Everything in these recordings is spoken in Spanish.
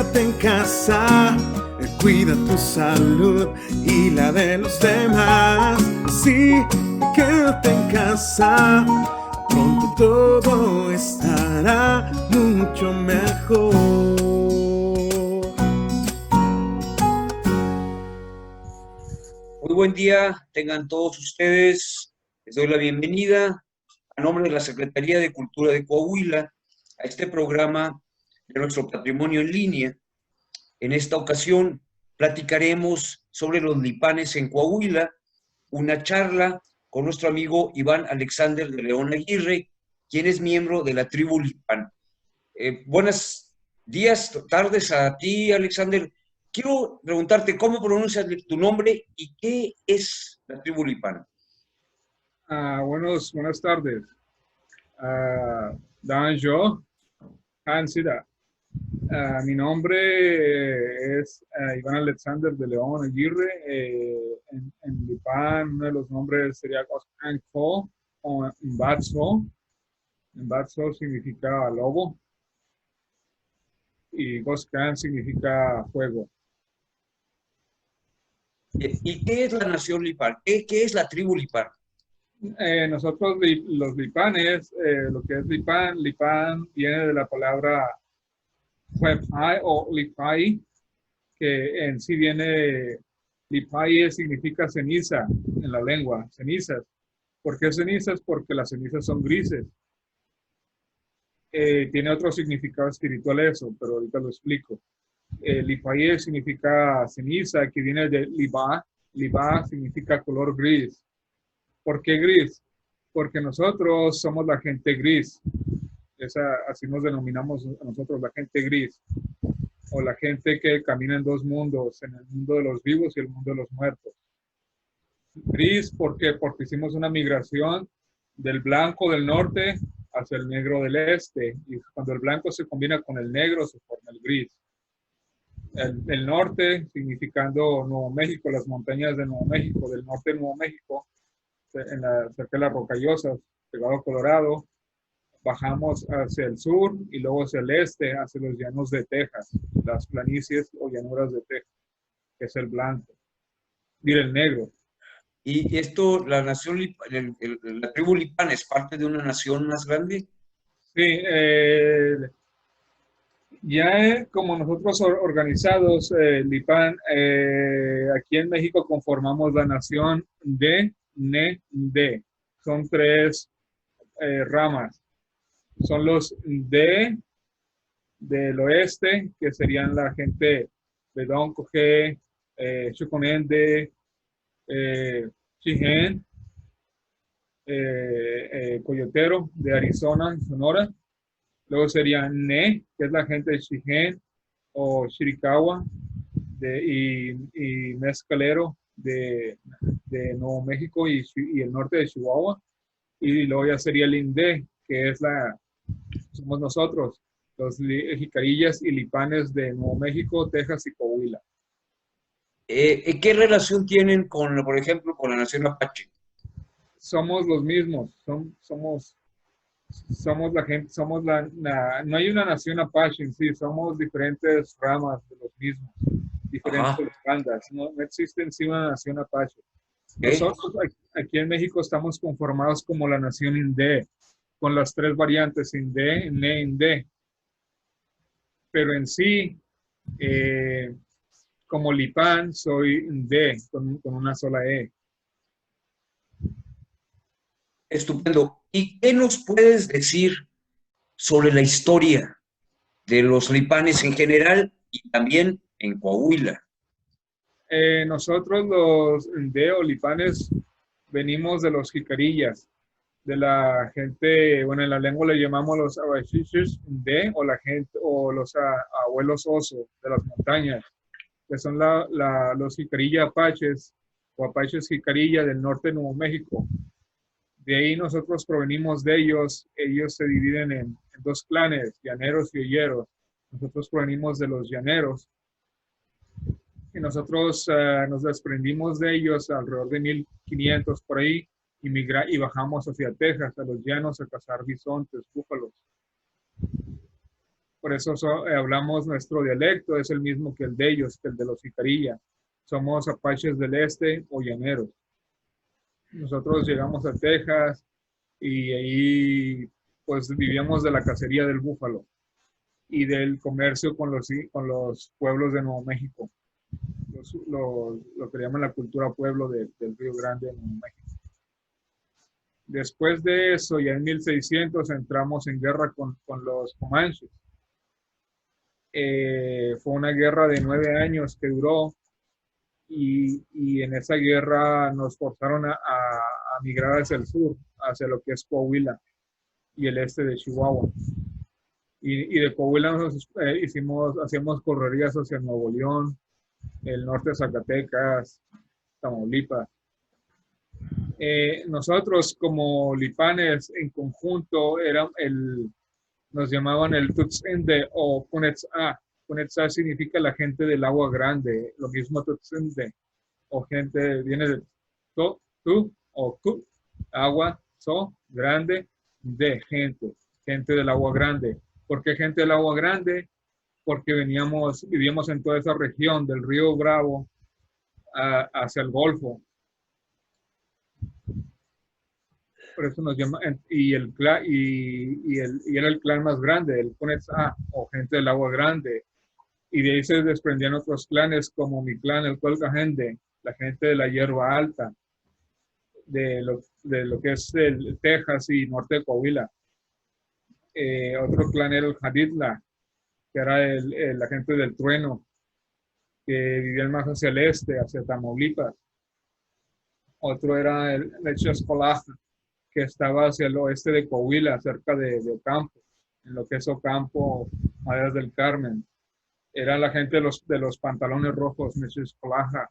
quédate en casa, cuida tu salud y la de los demás. Sí, quédate en casa, pronto todo estará mucho mejor. Muy buen día, tengan todos ustedes. Les doy la bienvenida a nombre de la Secretaría de Cultura de Coahuila a este programa de nuestro patrimonio en línea. En esta ocasión platicaremos sobre los lipanes en Coahuila, una charla con nuestro amigo Iván Alexander de León Aguirre, quien es miembro de la tribu Lipan. Buenos días, tardes a ti, Alexander. Quiero preguntarte cómo pronuncias tu nombre y qué es la tribu Lipan. Buenas tardes. Dan yo, Hansida. Mi nombre es Iván Alexander de León Aguirre. En Lipan, uno de los nombres sería Coscanco o Mbatso. Mbatso significa lobo y Coscan significa fuego. ¿Y qué es la nación Lipan? ¿Qué es la tribu Lipan? Nosotros los lipanes, lo que es Lipan viene de la palabra Huepai o Lipai, que en sí viene, Lipai significa ceniza en la lengua, cenizas. ¿Por qué cenizas? Porque las cenizas son grises. Tiene otro significado espiritual eso, pero ahorita lo explico. Lipai significa ceniza, que viene de Liba. Liba significa color gris. ¿Por qué gris? Porque nosotros somos la gente gris. Así nos denominamos a nosotros, la gente gris. O la gente que camina en dos mundos, en el mundo de los vivos y el mundo de los muertos. Gris, ¿por qué? Porque hicimos una migración del blanco del norte hacia el negro del este. Y cuando el blanco se combina con el negro, se forma el gris. El norte, significando Nuevo México, las montañas de Nuevo México, del norte de Nuevo México, cerca de las Rocallosas, pegado a Colorado. Bajamos hacia el sur y luego hacia el este, hacia los llanos de Texas, las planicies o llanuras de Texas, que es el blanco. Mira, el negro. ¿Y esto, la nación, la tribu Lipan es parte de una nación más grande? Sí, ya como nosotros organizados, Lipan, aquí en México conformamos la nación de Ne-De. Son tres ramas. Son los del oeste, que serían la gente de Don Coge, Chuconende, Chijén, Coyotero de Arizona, Sonora. Luego serían Ne, que es la gente de Chijén o Chiricahua y Mezcalero de Nuevo México y el norte de Chihuahua. Y luego ya sería el Inde, que somos nosotros, los jicarillas y lipanes de Nuevo México, Texas y Coahuila. ¿Qué relación tienen con, por ejemplo, con la nación Apache? Somos los mismos, somos la gente, no hay una nación Apache en sí, somos diferentes ramas de los mismos, diferentes bandas, no existe en sí una nación Apache. Nosotros aquí en México estamos conformados como la nación Inde, con las tres variantes Inde, Ne, Inde. Pero en sí, como Lipan, soy Inde, con una sola E. Estupendo. ¿Y qué nos puedes decir sobre la historia de los lipanes en general y también en Coahuila? Nosotros los Inde o lipanes venimos de los jicarillas, de la gente, bueno, en la lengua le llamamos los abachiches Inde o la gente o los abuelos oso de las montañas, que son los jicarilla apaches o apaches jicarilla del norte de Nuevo México. De ahí nosotros provenimos de ellos. Ellos se dividen en dos clanes, llaneros y olleros. Nosotros provenimos de los llaneros. Y nosotros nos desprendimos de ellos alrededor de 1500 por ahí y bajamos hacia Texas, a los llanos, a cazar bisontes, búfalos. Por eso hablamos nuestro dialecto, es el mismo que el de ellos, que el de los Jicarilla. Somos apaches del este o llaneros. Nosotros llegamos a Texas y ahí pues vivíamos de la cacería del búfalo y del comercio con los pueblos de Nuevo México. Lo que llaman la cultura pueblo del Río Grande de Nuevo México. Después de eso, ya en 1600, entramos en guerra con los comanches. Fue una guerra de 9 años que duró y en esa guerra nos forzaron a migrar hacia el sur, hacia lo que es Coahuila y el este de Chihuahua. Y de Coahuila hacíamos correrías hacia Nuevo León, el norte de Zacatecas, Tamaulipas. Nosotros como lipanes en conjunto nos llamaban el Tutzende o Punetzá. Punetzá significa la gente del agua grande, lo mismo Tutzende, o gente, viene de tu o ku, agua, so, grande, de gente del agua grande. ¿Por qué gente del agua grande? Porque vivíamos en toda esa región del río Bravo hacia el Golfo. Por eso nos llama, y era el clan más grande, el Punetzá, o gente del agua grande. Y de ahí se desprendían otros clanes, como mi clan, el Colcajende, la gente de la hierba alta, de lo que es el Texas y norte de Coahuila. Otro clan era el Jaditla, que era la gente del trueno, que vivían más hacia el este, hacia Tamaulipas. Otro era el Chescolaja, que estaba hacia el oeste de Coahuila, cerca de Ocampo, en lo que es Ocampo, Maderas del Carmen. Era la gente de los pantalones rojos, Chescolaja.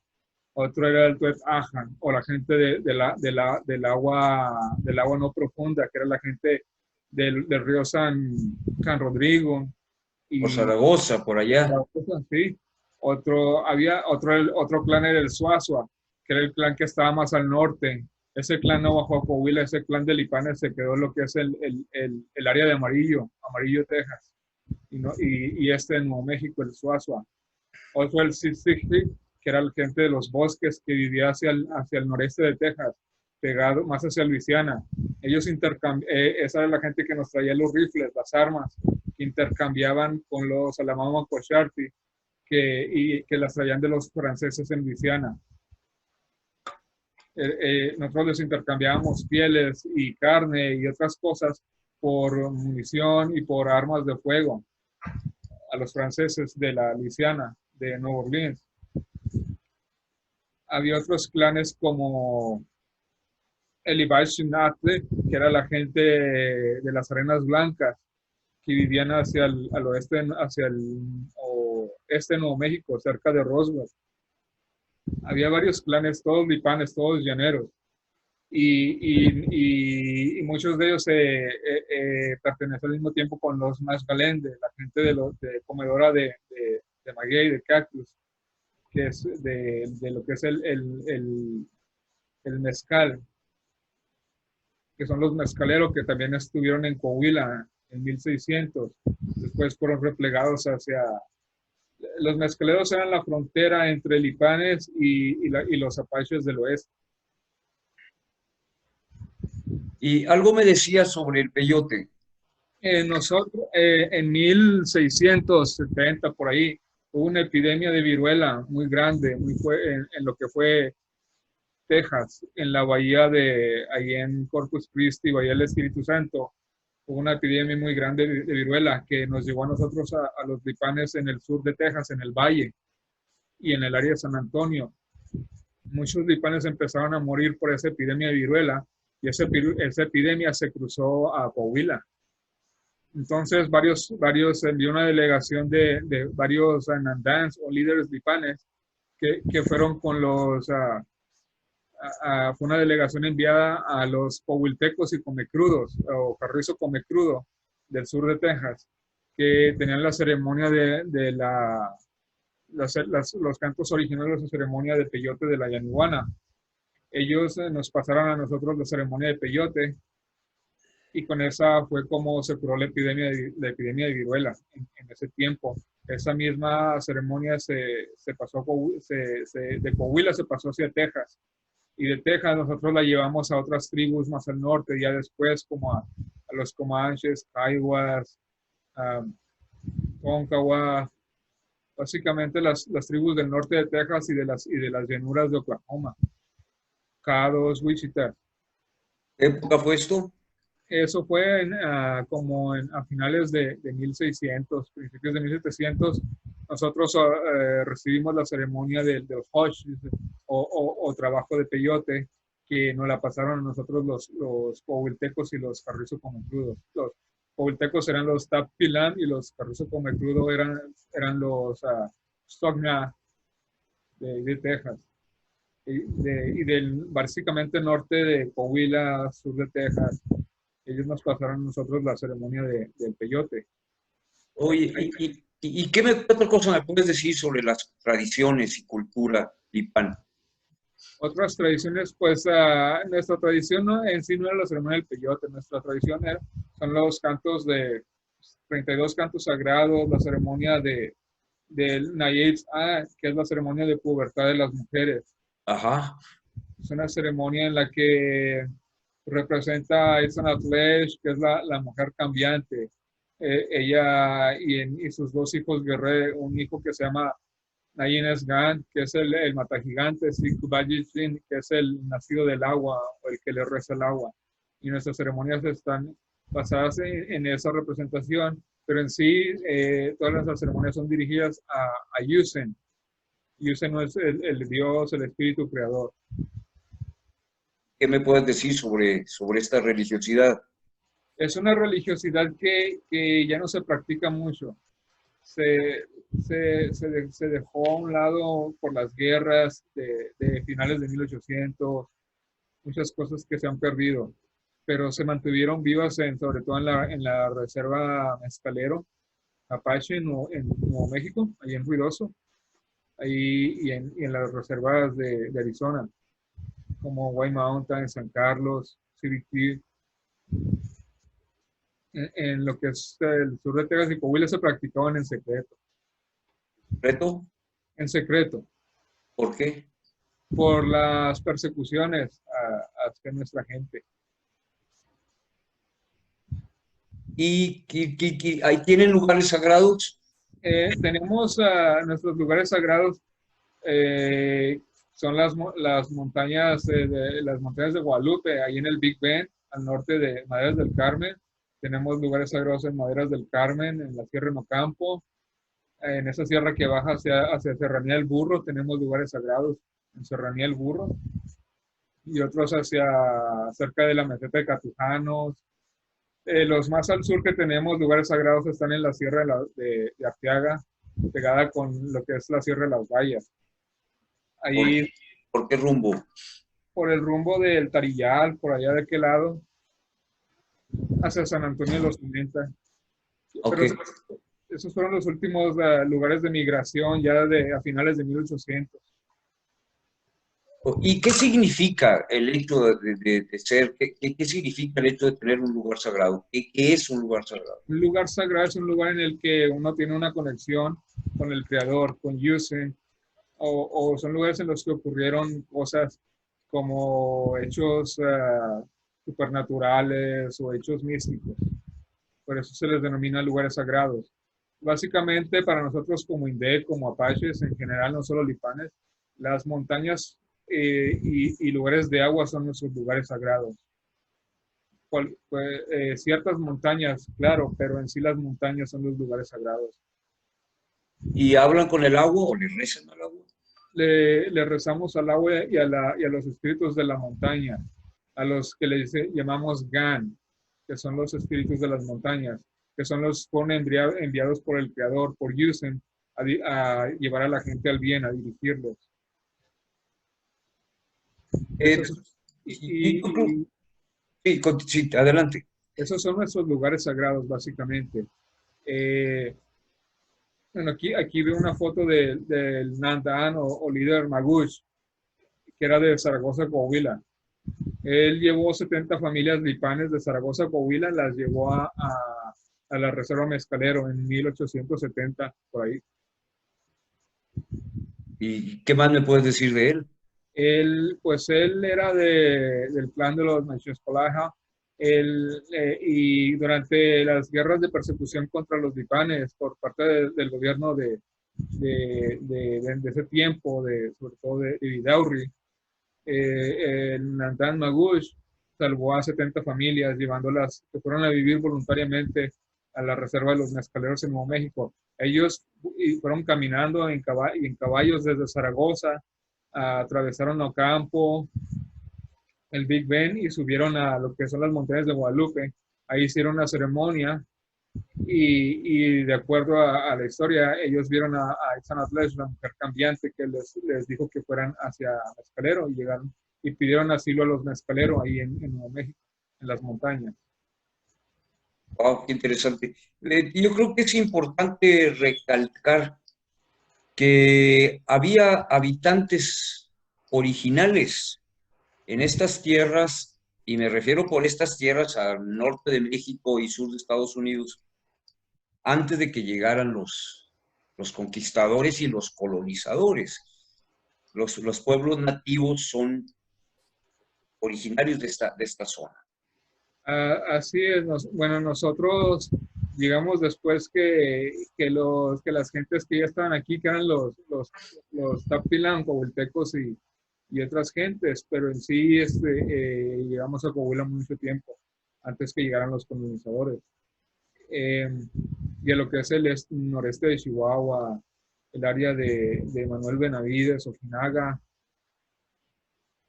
Otro era el Tuet Ajan, o la gente del agua no profunda, que era la gente del río San Rodrigo. O Zaragoza, por allá. Zaragoza, sí. Otro clan era el Suazua, que era el clan que estaba más al norte. Ese clan no bajó a Coahuila, ese clan de Lipanes se quedó en lo que es el área de Amarillo, Texas. Y este en Nuevo México, el Suazua. Otro el Sixty, que era la gente de los bosques que vivía hacia el noreste de Texas, pegado más hacia Luisiana. Ellos esa era la gente que nos traía los rifles, las armas, que intercambiaban con los Alamama Cocharti, que las traían de los franceses en Luisiana. Nosotros les intercambiábamos pieles y carne y otras cosas por munición y por armas de fuego a los franceses de la Luisiana, de Nueva Orleans. Había otros clanes como el Ibai Shinatle, que era la gente de las Arenas Blancas, que vivían hacia al oeste, hacia el oeste de Nuevo México, cerca de Roswell. Había varios clanes, todos lipanes, todos llaneros. Y muchos de ellos pertenecen al mismo tiempo con los Mashgalende, la gente de comedora de maguey, de cactus, que es de lo que es el mezcal, que son los mezcaleros que también estuvieron en Coahuila en 1600. Después fueron replegados hacia... Los mezcaleros eran la frontera entre Lipanes y los apaches del oeste. Y algo me decía sobre el peyote. Nosotros, en 1670, por ahí, hubo una epidemia de viruela muy grande, en lo que fue Texas, en la bahía ahí en Corpus Christi, Bahía del Espíritu Santo. Hubo una epidemia muy grande de viruela que nos llevó a nosotros a los lipanes en el sur de Texas, en el valle y en el área de San Antonio. Muchos lipanes empezaron a morir por esa epidemia de viruela y esa epidemia se cruzó a Coahuila. Entonces, envió una delegación de varios nandans o líderes lipanes que fueron con fue una delegación enviada a los coahuiltecos y comecrudos, o carrizo comecrudo del sur de Texas, que tenían la ceremonia los cantos originales de su ceremonia de peyote de la Yanuana. Ellos nos pasaron a nosotros la ceremonia de peyote y con esa fue como se curó la epidemia de viruela en ese tiempo. Esa misma ceremonia se pasó de Coahuila se pasó hacia Texas, y de Texas nosotros la llevamos a otras tribus más al norte, ya después como a los Comanches, Kiowas, Tonkawa, básicamente las tribus del norte de Texas y de las llanuras de Oklahoma, Caddos, Wichita. ¿Qué época fue esto? Eso fue a finales de 1600, principios de 1700. Nosotros recibimos la ceremonia del Hosh o trabajo de peyote, que nos la pasaron a nosotros los coahuiltecos y los carrizo comecrudos. Los coahuiltecos eran los Tapilán y los carrizo comecrudo eran los Stogna de Texas. Y del básicamente norte de Coahuila, sur de Texas. Ellos nos pasaron a nosotros la ceremonia del peyote. Oye, ¿y qué otra cosa me puedes decir sobre las tradiciones y cultura lipan? Otras tradiciones, pues nuestra tradición en sí no era la ceremonia del peyote, nuestra tradición son los cantos 32 cantos sagrados, la ceremonia del Nayetz, que es la ceremonia de pubertad de las mujeres. Ajá. Es una ceremonia en la que representa a Itzan Atlesh, que es la mujer cambiante. Ella y sus dos hijos guerreros, un hijo que se llama Nayin Esgan, que es el matagigante, Sikubajishin, que es el nacido del agua, o el que le reza el agua. Y nuestras ceremonias están basadas en esa representación, pero en sí todas las ceremonias son dirigidas a Yusen. Yusen no es el Dios, el Espíritu Creador. ¿Qué me puedes decir sobre esta religiosidad? Es una religiosidad que ya no se practica mucho. Se dejó a un lado por las guerras de finales de 1800, muchas cosas que se han perdido, pero se mantuvieron vivas sobre todo en la reserva Mezcalero, Apache, en Nuevo México, ahí en Ruidoso, ahí y en las reservas de Arizona, como White Mountain, San Carlos, Civic Key. En lo que es el sur de Texas y Coahuila se practicaban en secreto. ¿Reto? En secreto. ¿Por qué? Por las persecuciones hacia nuestra gente. ¿Y ahí tienen lugares sagrados? Tenemos nuestros lugares sagrados, son las montañas de Guadalupe, ahí en el Big Bend, al norte de Maderas del Carmen. Tenemos lugares sagrados en Maderas del Carmen, en la Sierra de Ocampo, en esa sierra que baja hacia Serranía del Burro, tenemos lugares sagrados en Serranía del Burro, y otros cerca de la meseta de Catujanos. Los más al sur que tenemos lugares sagrados están en la Sierra de Arteaga, pegada con lo que es la Sierra de las Vallas. Ahí, ¿Por qué rumbo? por el rumbo del Tarillal, por allá de aquel lado, hacia San Antonio de los 90. Okay. Pero esos fueron los últimos lugares de migración ya a finales de 1800. ¿Y qué significa el hecho de ser? ¿Qué significa el hecho de tener un lugar sagrado? ¿Qué es un lugar sagrado? Un lugar sagrado es un lugar en el que uno tiene una conexión con el Creador, con Yusen, o son lugares en los que ocurrieron cosas como hechos supernaturales o hechos místicos. Por eso se les denomina lugares sagrados. Básicamente, para nosotros como INDEC, como apaches, en general, no solo lipanes, las montañas y lugares de agua son nuestros lugares sagrados. Ciertas montañas, claro, pero en sí las montañas son los lugares sagrados. ¿Y hablan con el agua o le rezan al agua? Le rezamos al agua y a los espíritus de la montaña, a los que llamamos Gan, que son los espíritus de las montañas, que son los enviados por el Creador, por Yusen, a llevar a la gente al bien, a dirigirlos. Sí, adelante. Esos son nuestros lugares sagrados, básicamente. Bueno, aquí veo una foto del Nandan o líder Magush, que era de Zaragoza, Coahuila. Él llevó 70 familias lipanes de Zaragoza a Coahuila, las llevó a la Reserva Mezcalero en 1870, por ahí. ¿Y qué más me puedes decir de él? Él era del clan de los Machespolaja, y durante las guerras de persecución contra los lipanes por parte del gobierno de ese tiempo, sobre todo de Vidaurri, el Nandan Magush salvó a 70 familias, llevándolas, que fueron a vivir voluntariamente a la reserva de los mezcaleros en Nuevo México. Ellos fueron caminando en caballos desde Zaragoza, atravesaron Ocampo, el Big Ben y subieron a lo que son las montañas de Guadalupe. Ahí hicieron una ceremonia y de acuerdo a la historia, ellos vieron a Itzanatlesh, una mujer cambiante, que les dijo que fueran hacia Mezcalero y llegaron y pidieron asilo a los mezcaleros ahí en Nuevo México, en las montañas. Wow, qué interesante. Yo creo que es importante recalcar que había habitantes originales en estas tierras, y me refiero por estas tierras al norte de México y sur de Estados Unidos, antes de que llegaran los conquistadores y los colonizadores. Los pueblos nativos son originarios de esta zona. Así es. Bueno, nosotros llegamos después que las gentes que ya estaban aquí, que eran los Tapilán, Coahuiltecos y otras gentes, pero en sí llegamos a Coahuila mucho tiempo, antes que llegaran los colonizadores. Y a lo que es el noreste de Chihuahua, el área de Manuel Benavides, Ojinaga.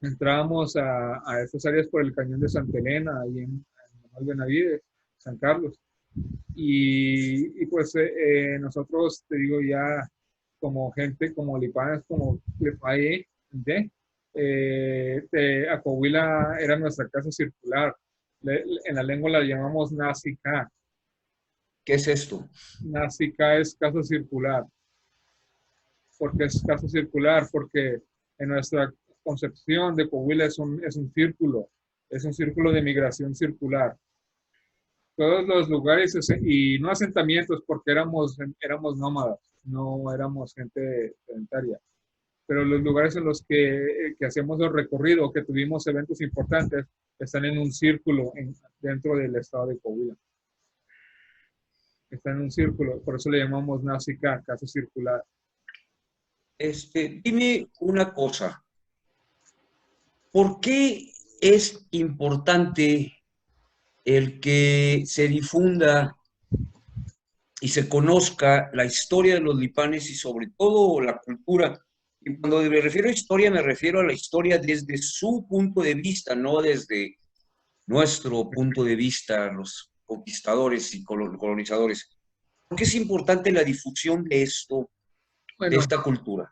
Entrábamos a estas áreas por el cañón de Santa Elena, ahí en Manuel Benavides, San Carlos. Y pues nosotros, te digo, ya como gente, como lipanes, como Lepaye, a Coahuila era nuestra casa circular. En la lengua la llamamos Nazica. ¿Qué es esto? Nazica es casa circular. ¿Por qué es casa circular? Porque en nuestra concepción de Coahuila es un círculo de migración circular. Todos los lugares, y no asentamientos porque éramos nómadas, no éramos gente sedentaria, pero los lugares en los que hacemos el recorrido, que tuvimos eventos importantes, están en un círculo dentro del estado de Coahuila. Está en un círculo, por eso le llamamos Nazica, casa circular. Dime una cosa. ¿Por qué es importante el que se difunda y se conozca la historia de los lipanes y sobre todo la cultura? Y cuando me refiero a historia, me refiero a la historia desde su punto de vista, no desde nuestro punto de vista, los conquistadores y colonizadores. ¿Por qué es importante la difusión de esto, de esta cultura?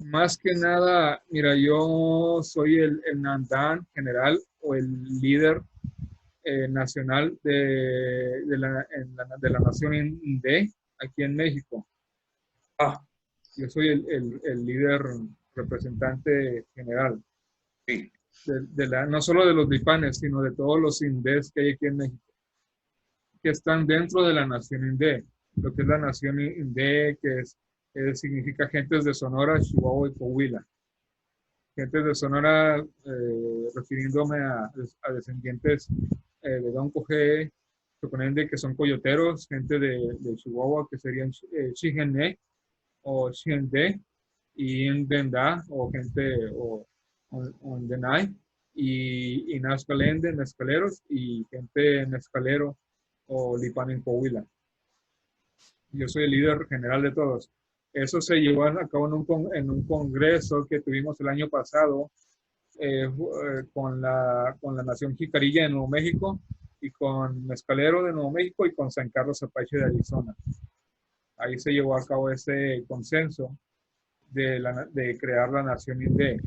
Más que nada, mira, yo soy el Nandan general o el líder nacional de la nación Inde aquí en México. Yo soy el líder representante general. Sí. No solo de los lipanes, sino de todos los indés que hay aquí en México, que están dentro de la nación Inde. Lo que es la nación Inde, que significa gentes de Sonora, Chihuahua y Coahuila. Gentes de Sonora, refiriéndome a descendientes de Don Cogé, suponende que son coyoteros, gente de Chihuahua que serían Chigene o Chinde, y Ndenda o gente o Ndenay, y Nazcalende, mezcaleros, y gente mezcalero o Lipan en Coahuila. Yo soy el líder general de todos. Eso se llevó a cabo en un congreso que tuvimos el año pasado con la Nación Jicarilla de Nuevo México y con Mezcalero de Nuevo México y con San Carlos Apache de Arizona. Ahí se llevó a cabo ese consenso de crear la Nación Inde,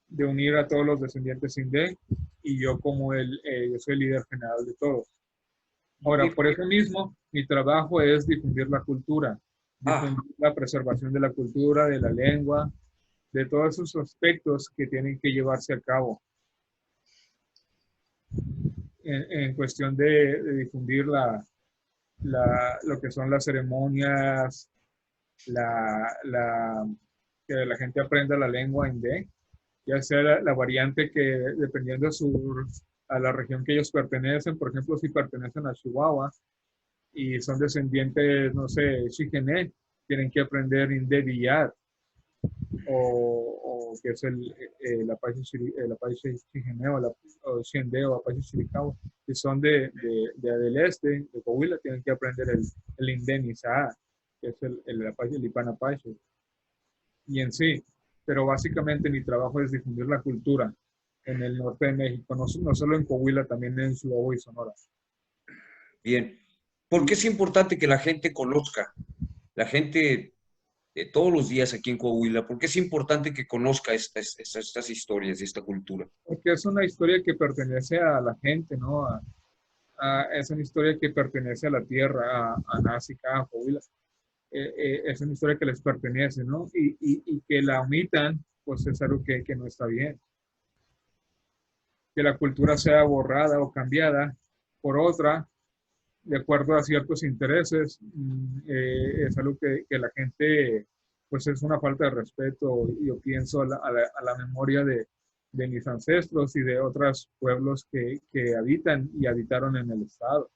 de unir a todos los descendientes Inde, y yo yo soy el líder general de todos. Ahora, por eso mismo, mi trabajo es difundir la cultura, difundir la preservación de la cultura, de la lengua, de todos esos aspectos que tienen que llevarse a cabo. en cuestión de difundir lo que son las ceremonias, la, la, que la gente aprenda la lengua indé, ya sea la variante que dependiendo a la región que ellos pertenecen, por ejemplo, si pertenecen a Chihuahua y son descendientes, no sé, Xiquené, tienen que aprender indé Villar, o que es el Apache, el Apache Xiquené o Xiendé o Apache Chiricahua, que son del este, de Coahuila, tienen que aprender el indé Nizaa, que es el Apache, el Lipan Apache. Y en sí, pero básicamente mi trabajo es difundir la cultura en el norte de México, no solo en Coahuila, también en Chihuahua y Sonora. Bien. ¿Por qué es importante que la gente conozca, la gente de todos los días aquí en Coahuila, por qué es importante que conozca estas historias y esta cultura? Porque es una historia que pertenece a la gente, ¿no? Es una historia que pertenece a la tierra, a Nazica, a Coahuila. Es una historia que les pertenece, ¿no? Y que la omitan, pues es algo que no está bien. Que la cultura sea borrada o cambiada por otra, de acuerdo a ciertos intereses, es algo que la gente, pues es una falta de respeto. Yo pienso a la memoria de mis ancestros y de otros pueblos que habitan y habitaron en el estado.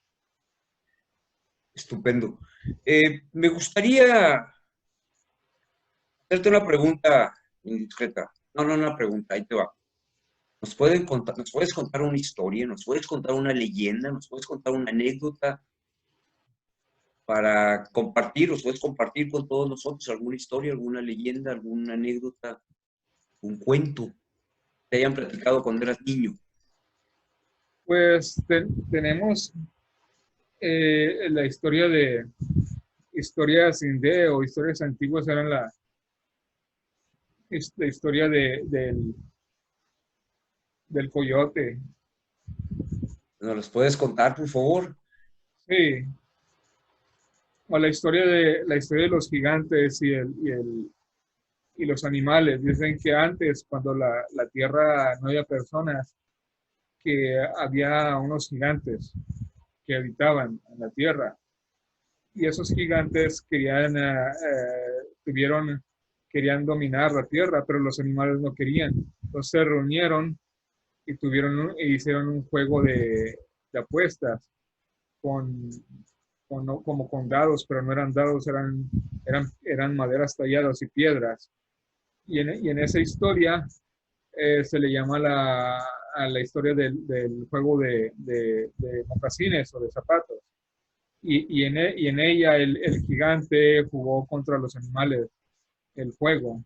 Estupendo. Me gustaría hacerte una pregunta indiscreta. No, una pregunta, ahí te va. ¿Nos puedes contar una historia? ¿Nos puedes contar una leyenda? ¿Nos puedes contar una anécdota para compartir? ¿Nos puedes compartir con todos nosotros alguna historia, alguna leyenda, alguna anécdota, un cuento que te hayan platicado cuando eras niño? Pues tenemos la historia de historias indé o historias antiguas eran la historia del coyote. ¿Nos las puedes contar, por favor? Sí. O la historia de los gigantes y los animales. Dicen que antes, cuando la tierra no había personas, que había unos gigantes que habitaban en la tierra. Y esos gigantes querían dominar la tierra, pero los animales no querían. Entonces se reunieron y hicieron un juego de apuestas como con dados, pero no eran dados, eran maderas talladas y piedras. Y en esa historia se le llama a la historia del juego de mocasines o de zapatos. Y en ella el gigante jugó contra los animales el juego.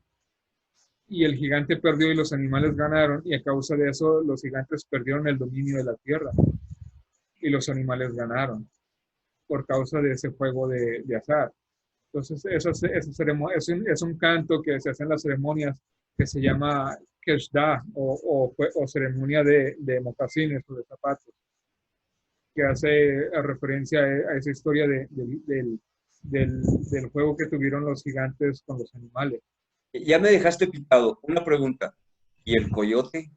Y el gigante perdió y los animales ganaron, y a causa de eso los gigantes perdieron el dominio de la tierra y los animales ganaron por causa de ese juego de azar. Entonces, es un canto que se hace en las ceremonias que se llama Keshda o ceremonia de mocasines o de zapatos, que hace referencia a esa historia del juego que tuvieron los gigantes con los animales. Ya me dejaste picado. Una pregunta. ¿Y el coyote?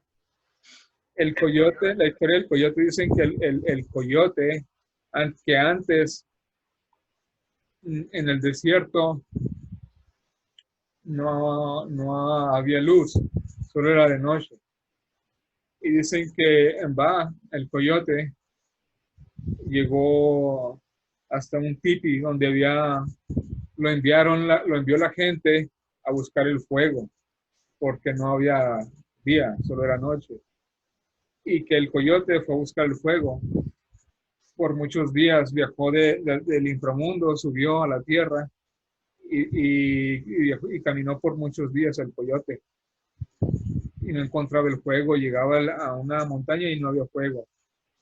El coyote, la historia del coyote, dicen que el coyote, que antes en el desierto no había luz, solo era de noche. Y dicen que el coyote llegó hasta un tipi donde lo envió la gente a buscar el fuego, porque no había día, solo era noche. Y que el coyote fue a buscar el fuego. Por muchos días viajó del inframundo, subió a la tierra y caminó por muchos días el coyote. Y no encontraba el fuego, llegaba a una montaña y no había fuego.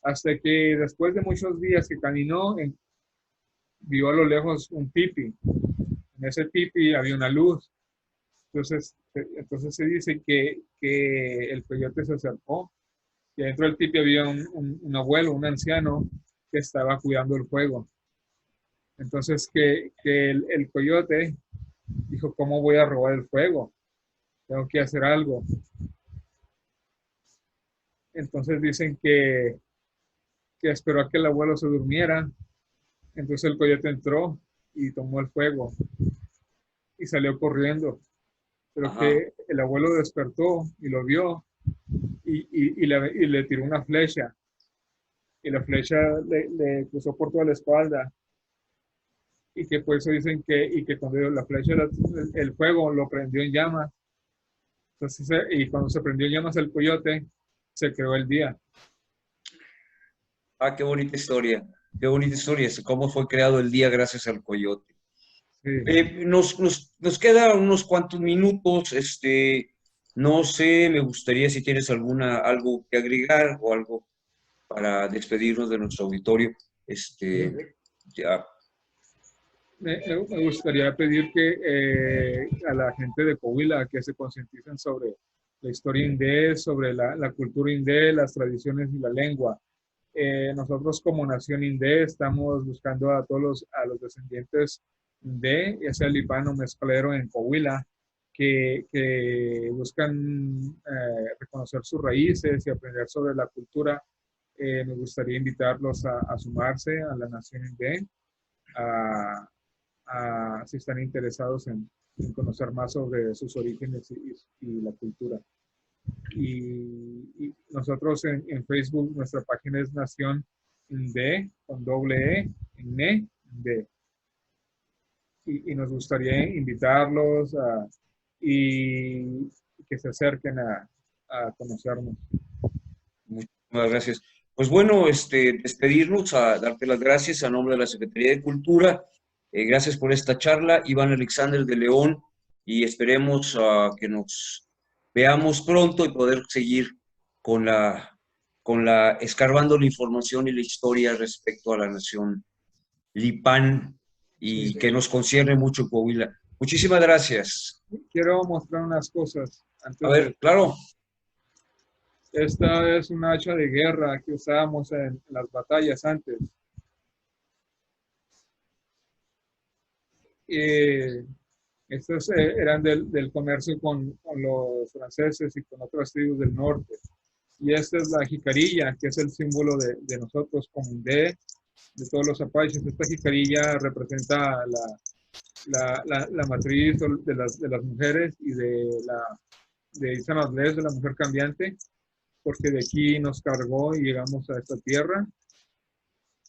Hasta que después de muchos días que caminó, vio a lo lejos un tipi. En ese tipi había una luz. Entonces se dice que el coyote se acercó y dentro del tipi había un abuelo, un anciano que estaba cuidando el fuego. Entonces que el coyote dijo, ¿cómo voy a robar el fuego? Tengo que hacer algo. Entonces dicen que que esperó a que el abuelo se durmiera. Entonces el coyote entró y tomó el fuego y salió corriendo. Pero Ajá. que el abuelo despertó y lo vio y le tiró una flecha. Y la flecha le cruzó por toda la espalda. Y que por eso dicen que cuando la flecha, el fuego lo prendió en llamas. Entonces, y cuando se prendió en llamas el coyote, se creó el día. Ah, qué bonita historia. Qué bonita historia. Cómo fue creado el día gracias al coyote. Sí. Nos quedan unos cuantos minutos. No sé, me gustaría si tienes algo que agregar o algo para despedirnos de nuestro auditorio. Ya. Me gustaría pedir que a la gente de Coahuila que se concienticen sobre la historia indé, sobre la cultura indé, las tradiciones y la lengua. Nosotros como nación indé estamos buscando a todos los descendientes de ese lipano mezclero en Coahuila que buscan reconocer sus raíces y aprender sobre la cultura. Me gustaría invitarlos a sumarse a la nación indé, si están interesados en conocer más sobre sus orígenes y la cultura. Y nosotros en Facebook, nuestra página es Nación Indé, con doble E, NE, D. Y nos gustaría invitarlos y que se acerquen a conocernos. Muchas gracias. Pues bueno, despedirnos, a darte las gracias a nombre de la Secretaría de Cultura. Gracias por esta charla, Iván Alexander de León, y esperemos que nos veamos pronto y poder seguir con la escarbando la información y la historia respecto a la nación Lipán y Sí. que nos concierne mucho Coahuila. Muchísimas gracias. Quiero mostrar unas cosas antes A ver, claro. Esta es un hacha de guerra que usábamos en las batallas antes. Estos eran del comercio con los franceses y con otras tribus del norte. Y esta es la jicarilla, que es el símbolo de nosotros como de todos los apaches. Esta jicarilla representa la matriz de las mujeres y de San Andrés, de la mujer cambiante, porque de aquí nos cargó y llegamos a esta tierra.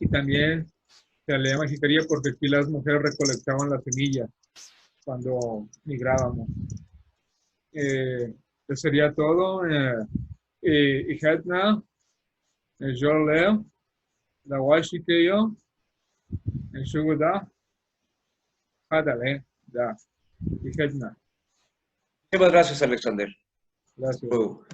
Y también se le llama jicarilla porque aquí las mujeres recolectaban las semillas cuando migrábamos. Eso sería todo. Y Hetna, yo leo, la Washikeyo, en Shuguda, Hadale, da, y Hetna. Muchas gracias, Alexander. Gracias. Luego.